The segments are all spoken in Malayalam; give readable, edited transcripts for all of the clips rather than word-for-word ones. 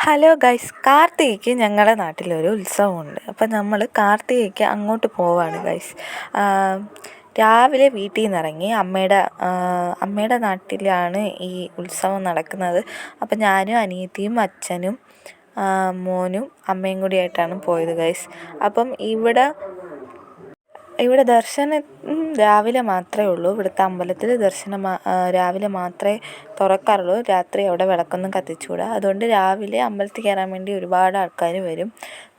ഹലോ ഗൈസ്, കാർത്തികയ്ക്ക് ഞങ്ങളുടെ നാട്ടിലൊരു ഉത്സവമുണ്ട്. അപ്പം നമ്മൾ കാർത്തികയ്ക്ക് അങ്ങോട്ട് പോവാണ് ഗൈസ്. രാവിലെ വീട്ടിൽ നിന്ന് ഇറങ്ങി അമ്മയുടെ നാട്ടിലാണ് ഈ ഉത്സവം നടക്കുന്നത്. അപ്പം ഞാനും അനിയത്തിയും അച്ഛനും മോനും അമ്മയും കൂടിയായിട്ടാണ് പോയത് ഗൈസ്. അപ്പം ഇവിടെ ദർശനം രാവിലെ മാത്രമേ ഉള്ളൂ. ഇവിടുത്തെ അമ്പലത്തിൽ ദർശനം രാവിലെ മാത്രമേ തുറക്കാറുള്ളൂ. രാത്രി അവിടെ വിളക്കൊന്നും കത്തിച്ചുകൂടാ. അതുകൊണ്ട് രാവിലെ അമ്പലത്തിൽ കയറാൻ വേണ്ടി ഒരുപാട് ആൾക്കാർ വരും.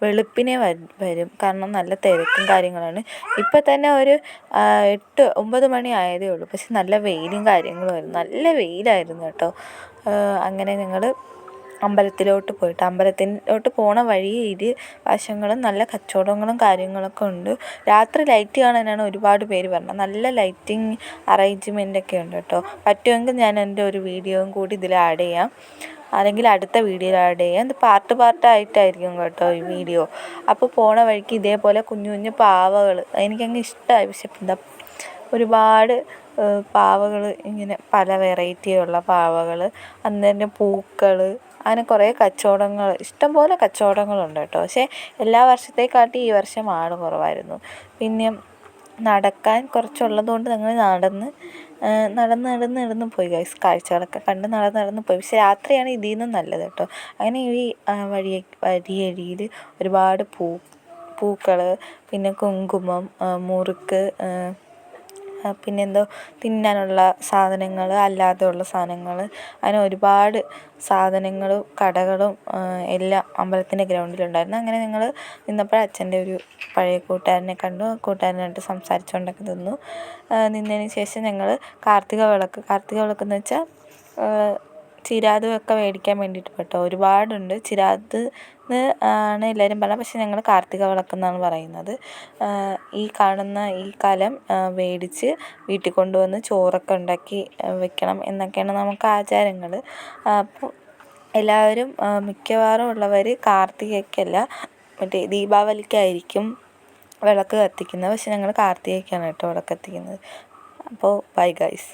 വെളുപ്പിനെ വരും, കാരണം നല്ല തിരക്കും കാര്യങ്ങളാണ്. ഇപ്പം തന്നെ ഒരു 8-9 മണി ആയതേ ഉള്ളൂ. പക്ഷെ നല്ല വെയിലും കാര്യങ്ങളുമായിരുന്നു. നല്ല വെയിലായിരുന്നു കേട്ടോ. അങ്ങനെ ഞങ്ങൾ അമ്പലത്തിലോട്ട് പോണ വഴി വശങ്ങളും നല്ല കച്ചവടങ്ങളും കാര്യങ്ങളൊക്കെ ഉണ്ട്. രാത്രി ലൈറ്റ് കാണാനാണ് ഒരുപാട് പേര് വരുന്നത്. നല്ല ലൈറ്റിങ് അറേഞ്ച്മെൻ്റൊക്കെ ഉണ്ട് കേട്ടോ. പറ്റുമെങ്കിൽ ഞാൻ എൻ്റെ ഒരു വീഡിയോയും കൂടി ഇതിൽ ആഡ് ചെയ്യാം, അല്ലെങ്കിൽ അടുത്ത വീഡിയോയിൽ ആഡ് ചെയ്യാം. ഇത് പാർട്ടായിട്ടായിരിക്കും കേട്ടോ ഈ വീഡിയോ. അപ്പോൾ പോണ വഴിക്ക് ഇതേപോലെ കുഞ്ഞു കുഞ്ഞു പാവകൾ എനിക്കങ്ങ് ഇഷ്ടമായി. പക്ഷെ എന്താ, ഒരുപാട് പാവകൾ, ഇങ്ങനെ പല വെറൈറ്റിയുള്ള പാവകൾ, അന്നേരം പൂക്കൾ, അങ്ങനെ കുറേ കച്ചവടങ്ങൾ, ഇഷ്ടംപോലെ കച്ചവടങ്ങളുണ്ട് കേട്ടോ. പക്ഷേ എല്ലാ വർഷത്തെക്കാട്ടി ഈ വർഷം ആൾ കുറവായിരുന്നു. പിന്നെ നടക്കാൻ കുറച്ചുള്ളത് കൊണ്ട് ഞങ്ങൾ നടന്ന് പോയി ഗൈസ്. കാഴ്ചകളൊക്കെ കണ്ട് നടന്ന് പോയി. പക്ഷേ രാത്രിയാണ് ഇതിൽ നിന്നും നല്ലത് കേട്ടോ. അങ്ങനെ ഈ വഴിയരികിൽ ഒരുപാട് പൂക്കൾ, പിന്നെ കുങ്കുമം, മുറുക്ക്, പിന്നെന്തോ തിന്നാനുള്ള സാധനങ്ങൾ, അല്ലാതെയുള്ള സാധനങ്ങൾ, അങ്ങനെ ഒരുപാട് സാധനങ്ങളും കടകളും എല്ലാം അമ്പലത്തിൻ്റെ ഗ്രൗണ്ടിലുണ്ടായിരുന്നു. അങ്ങനെ ഞങ്ങൾ നിന്നപ്പോൾ അച്ഛൻ്റെ ഒരു പഴയ കൂട്ടുകാരനെ കണ്ടു. കൂട്ടുകാരനായിട്ട് സംസാരിച്ചുകൊണ്ടൊക്കെ നിന്നതിന് ശേഷം ഞങ്ങൾ കാർത്തിക വിളക്കെന്ന് വെച്ചാൽ ചിരാതുമൊക്കെ മേടിക്കാൻ വേണ്ടിയിട്ട് കേട്ടോ. ഒരുപാടുണ്ട്. ചിരാത് ആണ് എല്ലാവരും പറയുന്നത്, പക്ഷേ ഞങ്ങൾ കാർത്തിക വിളക്കെന്നാണ് പറയുന്നത്. ഈ കാണുന്ന ഈ കലം മേടിച്ച് വീട്ടിൽ കൊണ്ടുവന്ന് ചോറൊക്കെ ഉണ്ടാക്കി വെക്കണം എന്നൊക്കെയാണ് നമുക്ക് ആചാരങ്ങൾ. അപ്പോൾ എല്ലാവരും മിക്കവാറും ഉള്ളവർ കാർത്തികയ്ക്കല്ല, മറ്റേ ദീപാവലിക്കായിരിക്കും വിളക്ക് കത്തിക്കുന്നത്. പക്ഷെ ഞങ്ങൾ കാർത്തികയ്ക്കാണ് കേട്ടോ വിളക്ക് കത്തിക്കുന്നത്. അപ്പോൾ ബൈ ഗൈസ്.